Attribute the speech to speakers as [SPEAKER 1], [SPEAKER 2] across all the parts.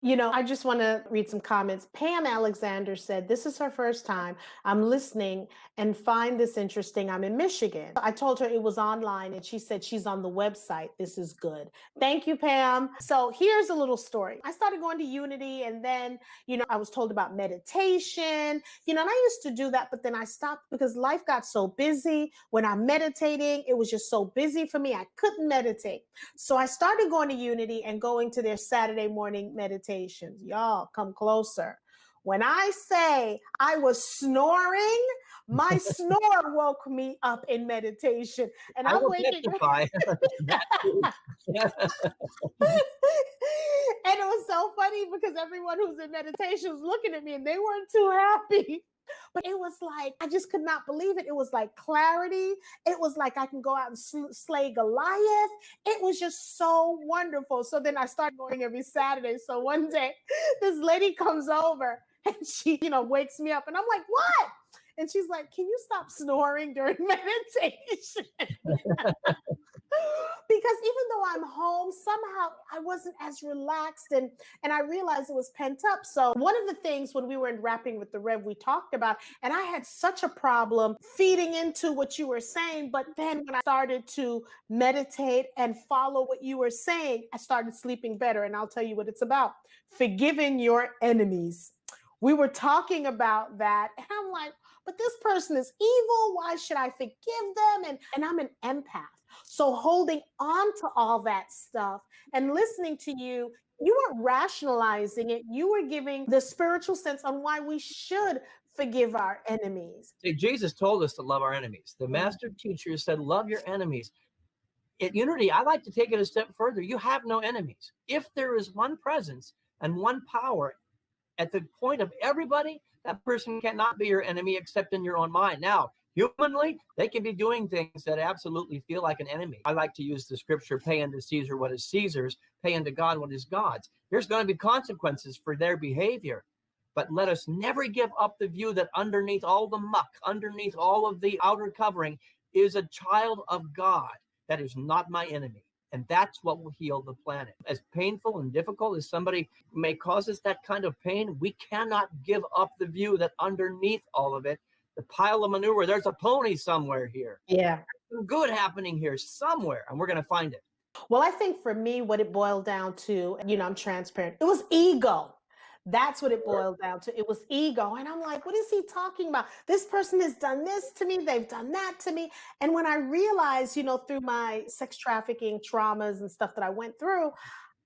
[SPEAKER 1] I just want to read some comments. Pam Alexander said, "This is her first time. I'm listening and find this interesting. I'm in Michigan." I told her it was online and she said she's on the website. This is good. Thank you, Pam. So here's a little story. I started going to Unity and then, I was told about meditation, and I used to do that, but then I stopped because life got so busy. When I'm meditating, it was just so busy for me. I couldn't meditate. So I started going to Unity and going to their Saturday morning meditations. Y'all come closer. When I say I was snoring, my snore woke me up in meditation. And
[SPEAKER 2] I
[SPEAKER 1] I'm
[SPEAKER 2] will
[SPEAKER 1] waking up.
[SPEAKER 2] testify that too.
[SPEAKER 1] And it was so funny because everyone who's in meditation was looking at me and they weren't too happy. But it was like, I just could not believe it. It was like clarity. It was like I can go out and slay Goliath. It was just so wonderful. So then I started going every Saturday. So one day this lady comes over and she, wakes me up and I'm like, what? And she's like, can you stop snoring during meditation? Because even though I'm home, somehow I wasn't as relaxed and I realized it was pent up. So one of the things when we were in Rapping with the Rev, we talked about, and I had such a problem feeding into what you were saying. But then when I started to meditate and follow what you were saying, I started sleeping better. And I'll tell you what it's about. Forgiving your enemies. We were talking about that. And I'm like, but this person is evil. Why should I forgive them? And I'm an empath. So holding on to all that stuff and listening to you, you weren't rationalizing it. You were giving the spiritual sense on why we should forgive our enemies.
[SPEAKER 2] See, Jesus told us to love our enemies. The master teacher said, love your enemies. At Unity, I like to take it a step further. You have no enemies. If there is one presence and one power at the point of everybody, that person cannot be your enemy except in your own mind. Now, humanly, they can be doing things that absolutely feel like an enemy. I like to use the scripture, pay unto Caesar what is Caesar's, pay unto God what is God's. There's going to be consequences for their behavior. But let us never give up the view that underneath all the muck, underneath all of the outer covering, is a child of God that is not my enemy. And that's what will heal the planet. As painful and difficult as somebody may cause us that kind of pain, we cannot give up the view that underneath all of it, the pile of manure, there's a pony somewhere here.
[SPEAKER 1] Yeah.
[SPEAKER 2] Some good happening here somewhere, and we're going to find it.
[SPEAKER 1] Well, I think for me, what it boiled down to, I'm transparent. It was ego. That's what it boiled down to. It was ego. And I'm like, what is he talking about? This person has done this to me. They've done that to me. And when I realized, through my sex trafficking traumas and stuff that I went through,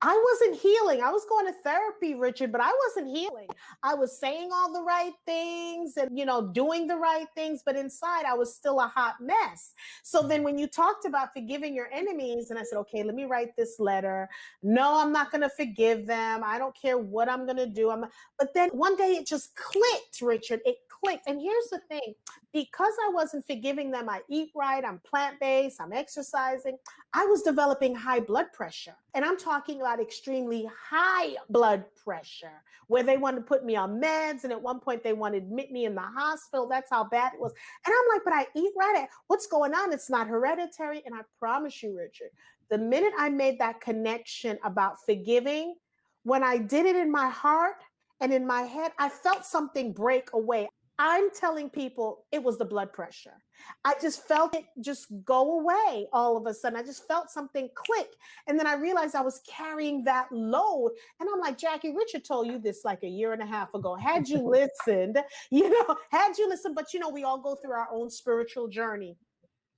[SPEAKER 1] I wasn't healing. I was going to therapy, Richard, but I wasn't healing. I was saying all the right things and, doing the right things, but inside I was still a hot mess. So then when you talked about forgiving your enemies, and I said, okay, let me write this letter. No, I'm not going to forgive them. I don't care what I'm going to do. But then one day it just clicked, Richard. It clicked. And here's the thing. Because I wasn't forgiving them, I eat right, I'm plant-based, I'm exercising, I was developing high blood pressure. And I'm talking about extremely high blood pressure, where they wanted to put me on meds. And at one point they wanted to admit me in the hospital. That's how bad it was. And I'm like, but I eat right. What's going on? It's not hereditary. And I promise you, Richard, the minute I made that connection about forgiving, when I did it in my heart and in my head, I felt something break away. I'm telling people it was the blood pressure. I just felt it just go away all of a sudden. I just felt something click. And then I realized I was carrying that load. And I'm like, Jackie, Richard told you this like a year and a half ago. Had you listened, but we all go through our own spiritual journey.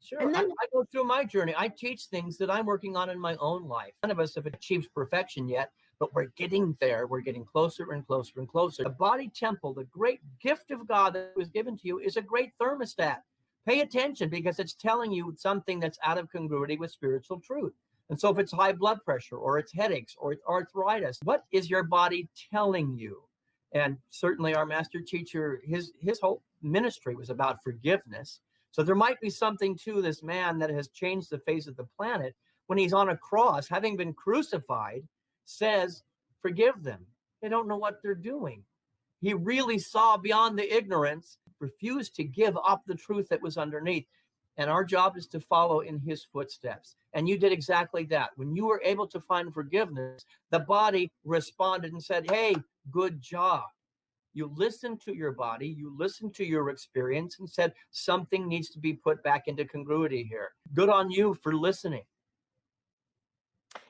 [SPEAKER 2] Sure. And then I go through my journey. I teach things that I'm working on in my own life. None of us have achieved perfection yet, but we're getting there. We're getting closer and closer and closer. The body temple, the great gift of God that was given to you, is a great thermostat. Pay attention because it's telling you something that's out of congruity with spiritual truth. And so if it's high blood pressure or it's headaches or it's arthritis, what is your body telling you? And certainly our master teacher, his whole ministry was about forgiveness. So there might be something to this man that has changed the face of the planet when he's on a cross, having been crucified, says, forgive them. They don't know what they're doing. He really saw beyond the ignorance, refused to give up the truth that was underneath. And our job is to follow in his footsteps. And you did exactly that. When you were able to find forgiveness, the body responded and said, hey, good job. You listened to your body, you listened to your experience and said, something needs to be put back into congruity here. Good on you for listening.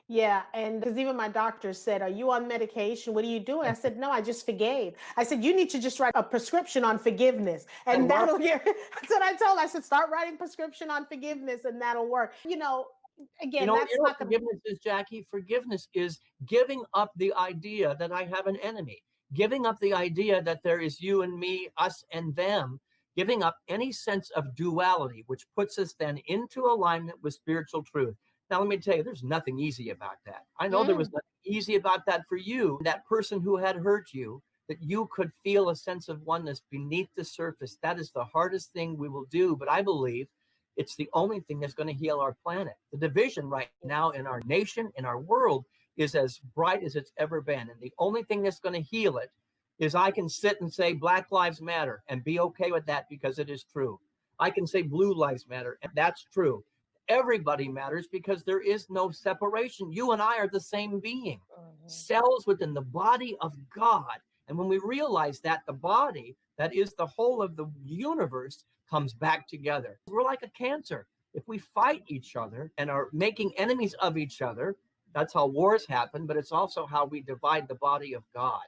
[SPEAKER 1] Yeah, and because even my doctor said, "Are you on medication? What are you doing?" I said, "No, I just forgave." I said, "You need to just write a prescription on forgiveness, and that'll get." That's what I told her. I said, "Start writing prescription on forgiveness, and that'll work." Again,
[SPEAKER 2] You
[SPEAKER 1] that's
[SPEAKER 2] know what
[SPEAKER 1] not the.
[SPEAKER 2] forgiveness is, Jackie? Forgiveness is giving up the idea that I have an enemy, giving up the idea that there is you and me, us and them, giving up any sense of duality, which puts us then into alignment with spiritual truth. Now, let me tell you, there's nothing easy about that. I know there was
[SPEAKER 1] Mm.
[SPEAKER 2] nothing easy about that for you, that person who had hurt you, that you could feel a sense of oneness beneath the surface. That is the hardest thing we will do. But I believe it's the only thing that's going to heal our planet. The division right now in our nation, in our world, is as bright as it's ever been. And the only thing that's going to heal it is I can sit and say Black Lives Matter and be okay with that because it is true. I can say Blue Lives Matter, and that's true. Everybody matters because there is no separation. You and I are the same being, cells within the body of God. And when we realize that the body, that is the whole of the universe, comes back together. We're like a cancer. If we fight each other and are making enemies of each other, that's how wars happen, but it's also how we divide the body of God.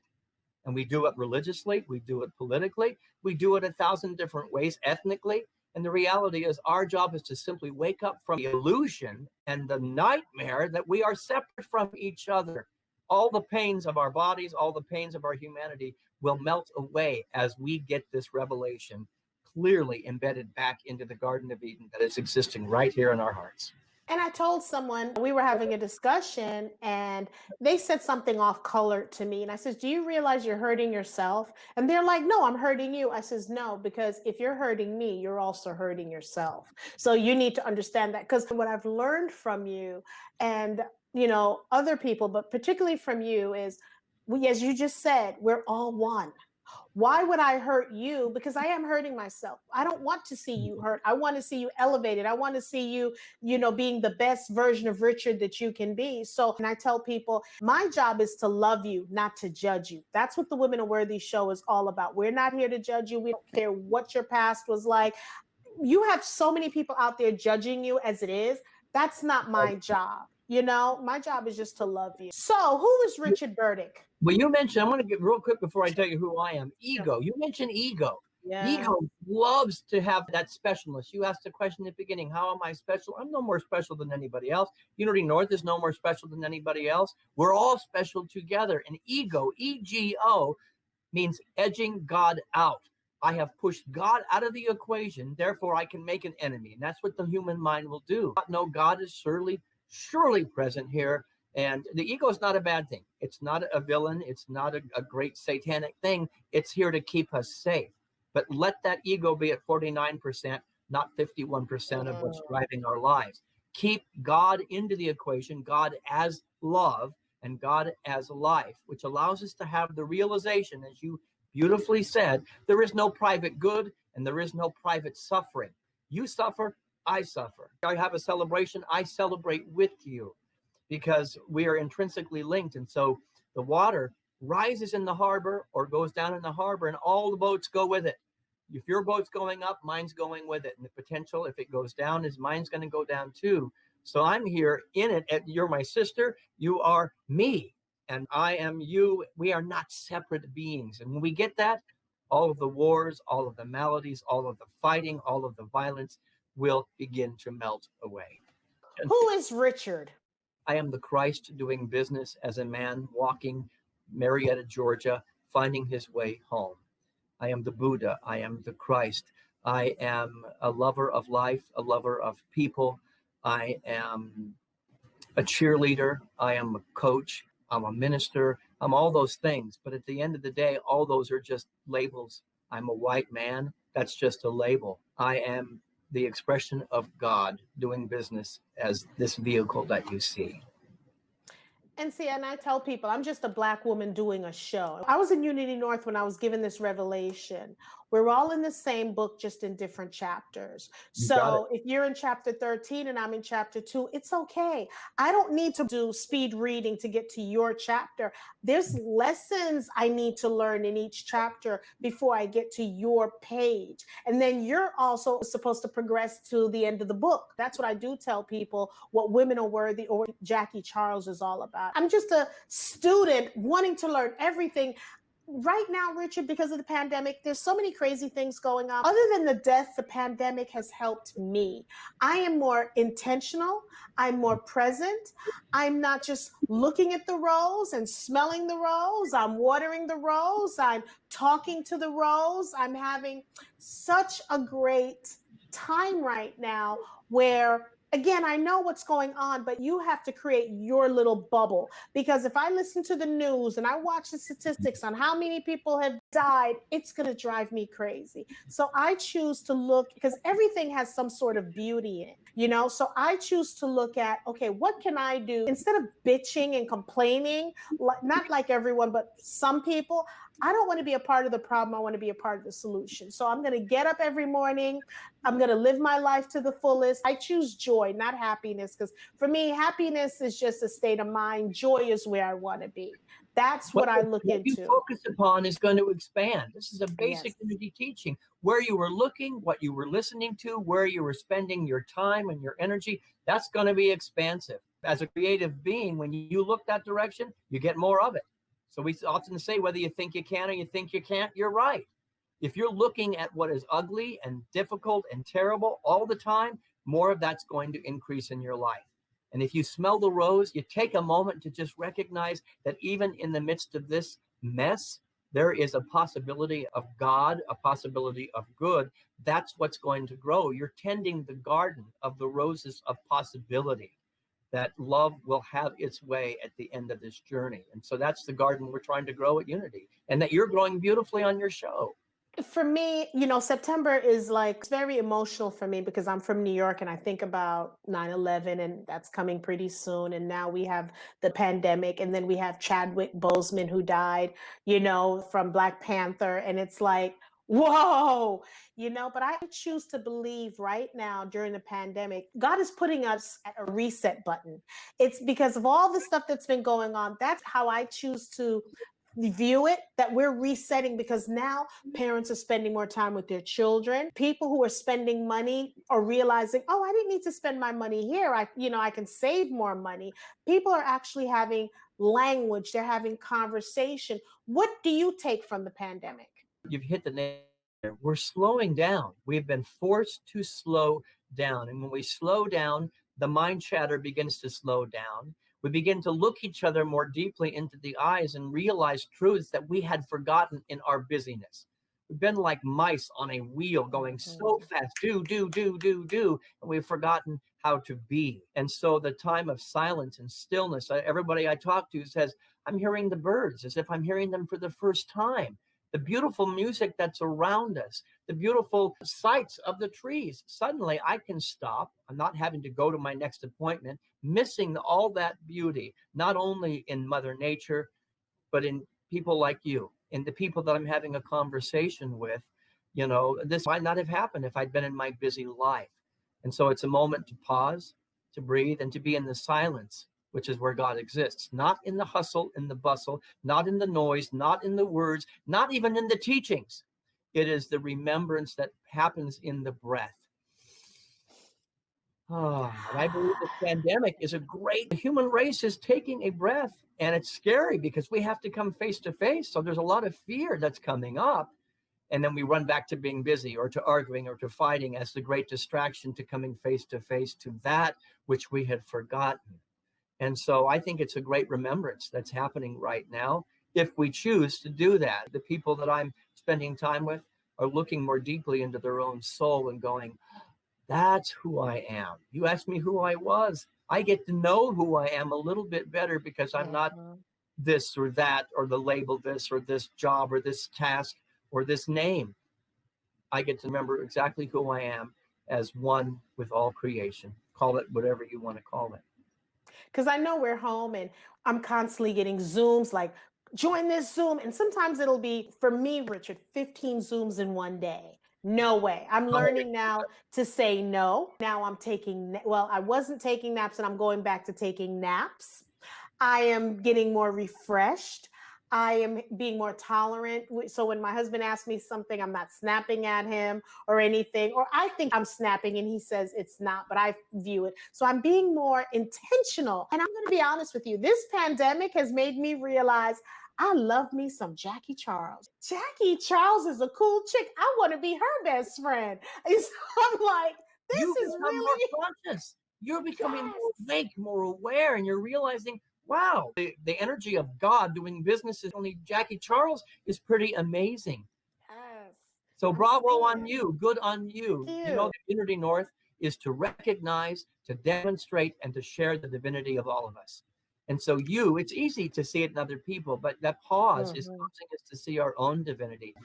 [SPEAKER 2] And we do it religiously, we do it politically, we do it 1,000 different ways, ethnically. And the reality is, our job is to simply wake up from the illusion and the nightmare that we are separate from each other. All the pains of our bodies, all the pains of our humanity will melt away as we get this revelation clearly embedded back into the Garden of Eden that is existing right here in our hearts.
[SPEAKER 1] And I told someone we were having a discussion and they said something off color to me. And I says, "Do you realize you're hurting yourself?" And they're like, "No, I'm hurting you." I says, "No, because if you're hurting me, you're also hurting yourself. So you need to understand that." Because what I've learned from you and, other people, but particularly from you is as you just said, we're all one. Why would I hurt you? Because I am hurting myself. I don't want to see you hurt. I want to see you elevated. I want to see you, being the best version of Richard that you can be. So, and I tell people, my job is to love you, not to judge you. That's what the Women Are Worthy show is all about. We're not here to judge you. We don't care what your past was like. You have so many people out there judging you as it is. That's not my job. My job is just to love you. So, who is Richard Burdick?
[SPEAKER 2] Well, you mentioned, I'm going to get real quick before I tell you who I am. Ego. You mentioned ego.
[SPEAKER 1] Yeah.
[SPEAKER 2] Ego loves to have that specialness. You asked the question at the beginning, how am I special? I'm no more special than anybody else. Unity North is no more special than anybody else. We're all special together. And ego, E-G-O, means edging God out. I have pushed God out of the equation, therefore I can make an enemy. And that's what the human mind will do. No, God is surely present here. And the ego is not a bad thing. It's not a villain. It's not a great satanic thing. It's here to keep us safe. But let that ego be at 49%, not 51% of what's driving our lives. Keep God into the equation, God as love and God as life, which allows us to have the realization, as you beautifully said, there is no private good and there is no private suffering. You suffer, I suffer. I have a celebration, I celebrate with you, because we are intrinsically linked. And so the water rises in the harbor or goes down in the harbor, and all the boats go with it. If your boat's going up, mine's going with it. And the potential, if it goes down, is mine's going to go down too. So I'm here in it. And you're my sister. You are me. And I am you. We are not separate beings. And when we get that, all of the wars, all of the maladies, all of the fighting, all of the violence will begin to melt away.
[SPEAKER 1] Who is Richard?
[SPEAKER 2] I am the Christ doing business as a man walking Marietta, Georgia, finding his way home. I am the Buddha. I am the Christ. I am a lover of life, a lover of people. I am a cheerleader. I am a coach. I'm a minister. I'm all those things. But at the end of the day, all those are just labels. I'm a white man. That's just a label. I am the expression of God doing business as this vehicle that you see.
[SPEAKER 1] And see, and I tell people, I'm just a Black woman doing a show. I was in Unity North when I was given this revelation. We're all in the same book, just in different chapters.
[SPEAKER 2] You got it.
[SPEAKER 1] So if you're in chapter 13 and I'm in chapter 2, it's okay. I don't need to do speed reading to get to your chapter. There's lessons I need to learn in each chapter before I get to your page. And then you're also supposed to progress to the end of the book. That's what I do tell people, what Women Are Worthy or Jackie Charles is all about. I'm just a student wanting to learn everything. Right now, Richard, because of the pandemic, there's so many crazy things going on. Other than the death, the pandemic has helped me. I am more intentional. I'm more present. I'm not just looking at the rose and smelling the rose. I'm watering the rose. I'm talking to the rose. I'm having such a great time right now where, again, I know what's going on, but you have to create your little bubble. Because if I listen to the news and I watch the statistics on how many people have died, it's going to drive me crazy. So I choose to look, because everything has some sort of beauty in it, you know? So I choose to look at, okay, what can I do? Instead of bitching and complaining, not like everyone, but some people, I don't want to be a part of the problem. I want to be a part of the solution. So I'm going to get up every morning. I'm going to live my life to the fullest. I choose joy, not happiness, because for me, happiness is just a state of mind. Joy is where I want to be. That's what I look
[SPEAKER 2] what you
[SPEAKER 1] into.
[SPEAKER 2] focus upon is going to expand. This is a basic
[SPEAKER 1] Yes.
[SPEAKER 2] unity teaching. Where you were looking, what you were listening to, where you were spending your time and your energy, that's going to be expansive. As a creative being, when you look that direction, you get more of it. So we often say, whether you think you can or you think you can't, you're right. If you're looking at what is ugly and difficult and terrible all the time, more of that's going to increase in your life. And if you smell the rose, you take a moment to just recognize that even in the midst of this mess, there is a possibility of God, a possibility of good. That's what's going to grow. You're tending the garden of the roses of possibility, that love will have its way at the end of this journey. And so that's the garden we're trying to grow at Unity, and that you're growing beautifully on your show.
[SPEAKER 1] For me, you know, September is like very emotional for me because I'm from New York and I think about 9/11 and that's coming pretty soon. And now we have the pandemic and then we have Chadwick Boseman who died, you know, from Black Panther. And it's like, whoa, you know, but I choose to believe right now during the pandemic, God is putting us at a reset button. It's because of all the stuff that's been going on. That's how I choose to view it, that we're resetting, because now parents are spending more time with their children. People who are spending money are realizing, oh, I didn't need to spend my money here. I can save more money. People are actually having language, they're having conversation. What do you take from the pandemic?
[SPEAKER 2] You've hit the nail. We're slowing down. We've been forced to slow down. And when we slow down, the mind chatter begins to slow down. We begin to look each other more deeply into the eyes and realize truths that we had forgotten in our busyness. We've been like mice on a wheel going so fast, do, and we've forgotten how to be. And so the time of silence and stillness, everybody I talk to says, I'm hearing the birds as if I'm hearing them for the first time. The beautiful music that's around us, the beautiful sights of the trees. Suddenly I can stop. I'm not having to go to my next appointment, missing all that beauty, not only in Mother Nature, but in people like you, in the people that I'm having a conversation with. You know, this might not have happened if I'd been in my busy life. And so it's a moment to pause, to breathe, and to be in the silence, which is where God exists, not in the hustle, in the bustle, not in the noise, not in the words, not even in the teachings. It is the remembrance that happens in the breath. And I believe this pandemic is a great, the human race is taking a breath, and it's scary because we have to come face to face. So there's a lot of fear that's coming up. And then we run back to being busy or to arguing or to fighting as the great distraction to coming face to face to that which we had forgotten. And so I think it's a great remembrance that's happening right now if we choose to do that. The people that I'm spending time with are looking more deeply into their own soul and going, that's who I am. You asked me who I was. I get to know who I am a little bit better because I'm not this or that, or the label this or this job or this task or this name. I get to remember exactly who I am as one with all creation. Call it whatever you want to call it.
[SPEAKER 1] Because I know we're home and I'm constantly getting Zooms like, join this Zoom. And sometimes it'll be, for me, Richard, 15 Zooms in one day. No way. I'm
[SPEAKER 2] Oh,
[SPEAKER 1] learning now to say no. Now I'm taking, well, I wasn't taking naps and I'm going back to taking naps. I am getting more refreshed. I am being more tolerant. So when my husband asks me something, I'm not snapping at him or anything, or I think I'm snapping and he says it's not, but I view it. So I'm being more intentional. And I'm going to be honest with you, this pandemic has made me realize I love me some Jackie Charles. Jackie Charles is a cool chick. I want to be her best friend. And so I'm like,
[SPEAKER 2] you
[SPEAKER 1] this is
[SPEAKER 2] become
[SPEAKER 1] really,
[SPEAKER 2] more conscious. You're becoming more
[SPEAKER 1] yes.
[SPEAKER 2] awake, more aware, and you're realizing, wow, the energy of God doing business is only Jackie Charles is pretty amazing.
[SPEAKER 1] Yes.
[SPEAKER 2] So
[SPEAKER 1] I'm
[SPEAKER 2] bravo
[SPEAKER 1] seeing
[SPEAKER 2] on
[SPEAKER 1] it.
[SPEAKER 2] you. Good on you.
[SPEAKER 1] Thank
[SPEAKER 2] You know,
[SPEAKER 1] you.
[SPEAKER 2] the Unity North is to recognize, to demonstrate, and to share the divinity of all of us. And so it's easy to see it in other people, but that pause is
[SPEAKER 1] Mhm.
[SPEAKER 2] causing us to see our own divinity.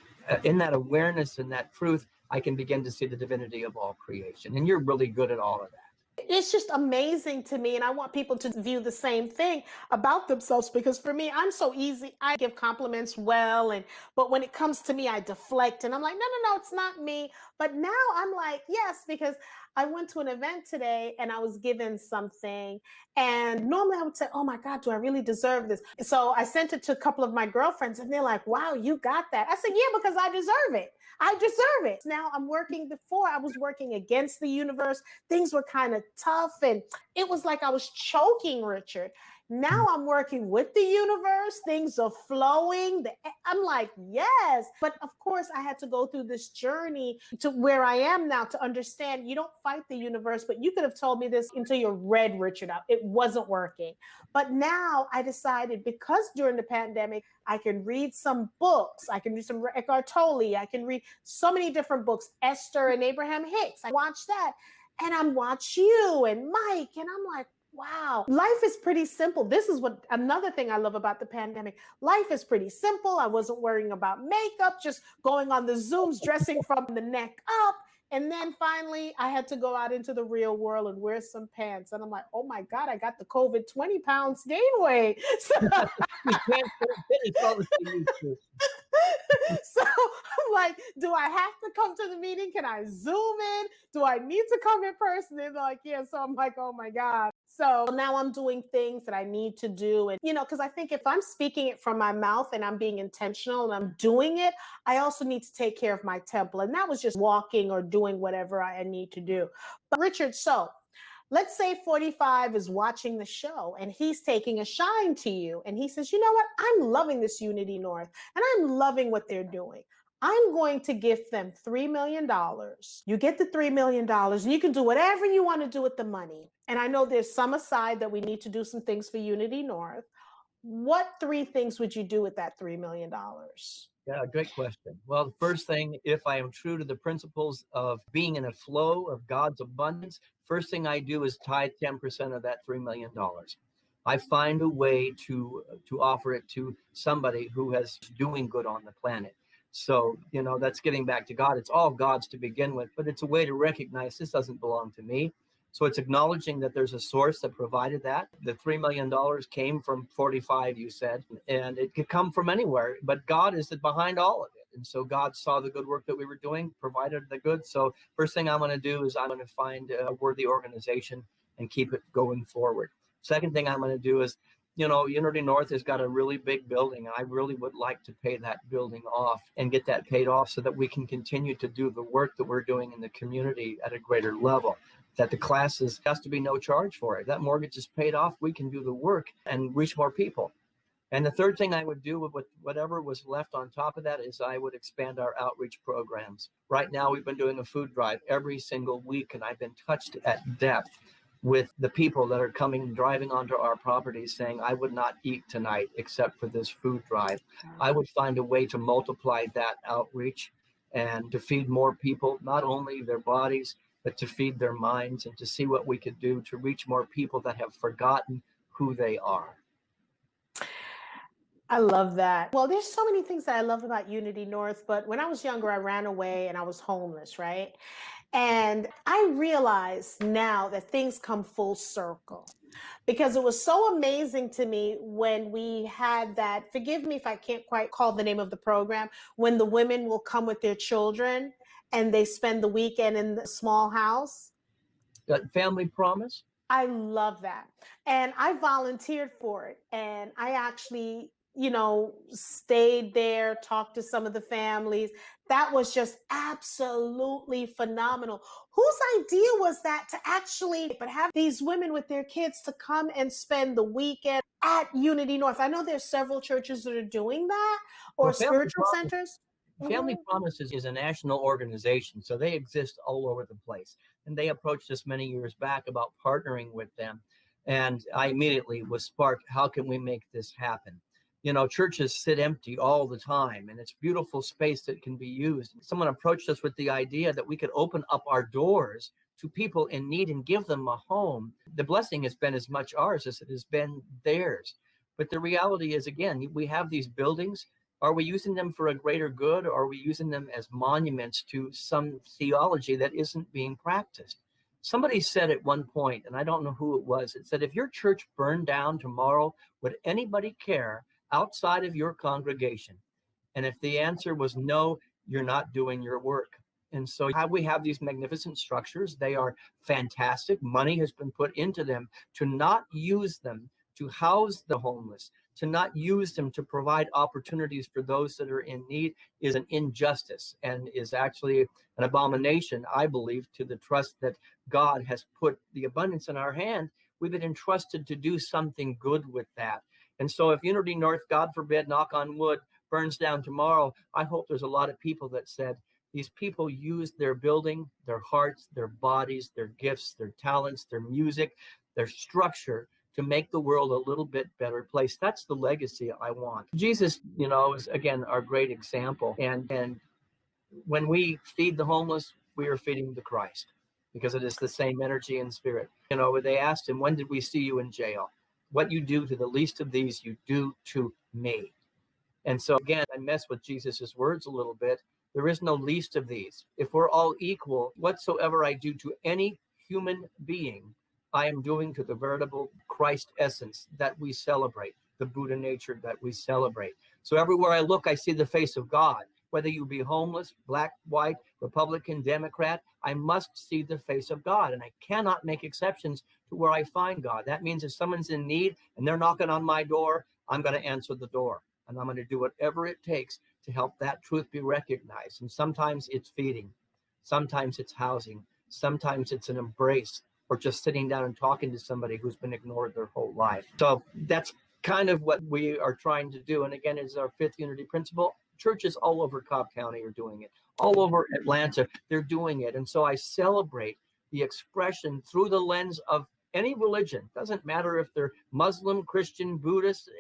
[SPEAKER 2] In that awareness and that truth, I can begin to see the divinity of all creation. And you're really good at all of that.
[SPEAKER 1] It's just amazing to me. And I want people to view the same thing about themselves because for me, I'm so easy. I give compliments well. But when it comes to me, I deflect and I'm like, no, no, no, it's not me. But now I'm like, yes, because I went to an event today and I was given something. And normally I would say, oh my God, do I really deserve this? So I sent it to a couple of my girlfriends and they're like, wow, you got that. I said, yeah, because I deserve it. I deserve it. Now I'm working. Before I was working against the universe. Things were kind of tough and it was like I was choking, Richard. Now I'm working with the universe. Things are flowing. I'm like, yes. But of course, I had to go through this journey to where I am now to understand you don't fight the universe, but you could have told me this until you're red, Richard. It wasn't working. But now I decided because during the pandemic, I can read some books. I can read some Eckhart Tolle. I can read so many different books, Esther and Abraham Hicks. I watched that and I'm watch you and Mike. And I'm like, wow, life is pretty simple. This is what another thing I love about the pandemic. Life is pretty simple. I wasn't worrying about makeup, just going on the Zooms, dressing from the neck up. And then finally, I had to go out into the real world and wear some pants. And I'm like, oh my God, I got the COVID 20 pounds gain weight. So
[SPEAKER 2] You can't finish all the things you
[SPEAKER 1] so I'm like, do I have to come to the meeting? Can I Zoom in? Do I need to come in person? And they're like, yeah. So I'm like, oh my God. So now I'm doing things that I need to do. And, because I think if I'm speaking it from my mouth and I'm being intentional and I'm doing it, I also need to take care of my temple. And that was just walking or doing whatever I need to do. But Richard, so let's say 45 is watching the show and he's taking a shine to you and he says, you know what, I'm loving this Unity North and I'm loving what they're doing. I'm going to give them $3 million. You get the $3 million and you can do whatever you want to do with the money. And I know there's some aside that we need to do some things for Unity North. What three things would you do with that $3 million?
[SPEAKER 2] Yeah, great question. Well, the first thing, if I am true to the principles of being in a flow of God's abundance, first thing I do is tithe 10% of that $3 million. I find a way to offer it to somebody who has doing good on the planet. So, that's getting back to God. It's all God's to begin with, but it's a way to recognize this doesn't belong to me. So it's acknowledging that there's a source that provided that. The $3 million came from 45, you said, and it could come from anywhere, but God is behind all of it. And so God saw the good work that we were doing, provided the good. So first thing I'm going to do is I'm going to find a worthy organization and keep it going forward. Second thing I'm going to do is, Unity North has got a really big building. I really would like to pay that building off and get that paid off so that we can continue to do the work that we're doing in the community at a greater level. That the classes has to be no charge for it. That mortgage is paid off. We can do the work and reach more people. And the third thing I would do with whatever was left on top of that is I would expand our outreach programs. Right now, we've been doing a food drive every single week, and I've been touched at depth with the people that are driving onto our properties saying, I would not eat tonight except for this food drive. I would find a way to multiply that outreach and to feed more people, not only their bodies, but to feed their minds and to see what we could do to reach more people that have forgotten who they are.
[SPEAKER 1] I love that. Well, there's so many things that I love about Unity North, but when I was younger, I ran away and I was homeless, right? And I realize now that things come full circle, because it was so amazing to me when we had that, forgive me if I can't quite call the name of the program, when the women will come with their children and they spend the weekend in the small house.
[SPEAKER 2] That family promise.
[SPEAKER 1] I love that. And I volunteered for it. And I actually, stayed there, talked to some of the families. That was just absolutely phenomenal. Whose idea was that to actually but have these women with their kids to come and spend the weekend at Unity North? I know there's several churches that are doing that, or
[SPEAKER 2] Well,
[SPEAKER 1] spiritual centers.
[SPEAKER 2] Family
[SPEAKER 1] Mhm.
[SPEAKER 2] Promises is a national organization, so they exist all over the place. And they approached us many years back about partnering with them. And I immediately was sparked, how can we make this happen? Churches sit empty all the time, and it's beautiful space that can be used. Someone approached us with the idea that we could open up our doors to people in need and give them a home. The blessing has been as much ours as it has been theirs. But the reality is, again, we have these buildings. Are we using them for a greater good, or are we using them as monuments to some theology that isn't being practiced? Somebody said at one point, and I don't know who it was, it said, if your church burned down tomorrow, would anybody care outside of your congregation? And if the answer was no, you're not doing your work. And so we have these magnificent structures. They are fantastic. Money has been put into them. To not use them to house the homeless, to not use them to provide opportunities for those that are in need, is an injustice and is actually an abomination, I believe, to the trust that God has put the abundance in our hand. We've been entrusted to do something good with that. And so if Unity North, God forbid, knock on wood, burns down tomorrow, I hope there's a lot of people that said, these people used their building, their hearts, their bodies, their gifts, their talents, their music, their structure to make the world a little bit better place. That's the legacy I want. Jesus, is again our great example. And when we feed the homeless, we are feeding the Christ, because it is the same energy and spirit. They asked him, when did we see you in jail? What you do to the least of these, you do to me. And so again, I mess with Jesus's words a little bit. There is no least of these. If we're all equal, whatsoever I do to any human being, I am doing to the veritable Christ essence that we celebrate, the Buddha nature that we celebrate. So everywhere I look, I see the face of God. Whether you be homeless, black, white, Republican, Democrat, I must see the face of God. And I cannot make exceptions to where I find God. That means if someone's in need and they're knocking on my door, I'm going to answer the door. And I'm going to do whatever it takes to help that truth be recognized. And sometimes it's feeding. Sometimes it's housing. Sometimes it's an embrace, or just sitting down and talking to somebody who's been ignored their whole life. So that's kind of what we are trying to do. And again, it's our fifth unity principle. Churches all over Cobb County are doing it. All over Atlanta, they're doing it. And so I celebrate the expression through the lens of any religion. Doesn't matter if they're Muslim, Christian, Buddhist.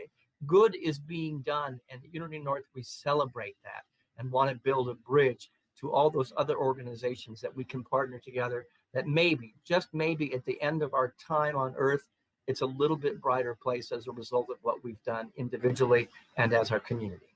[SPEAKER 2] Good is being done. And at Unity North, we celebrate that and want to build a bridge to all those other organizations that we can partner together, that maybe, just maybe, at the end of our time on earth, it's a little bit brighter place as a result of what we've done individually and as our community.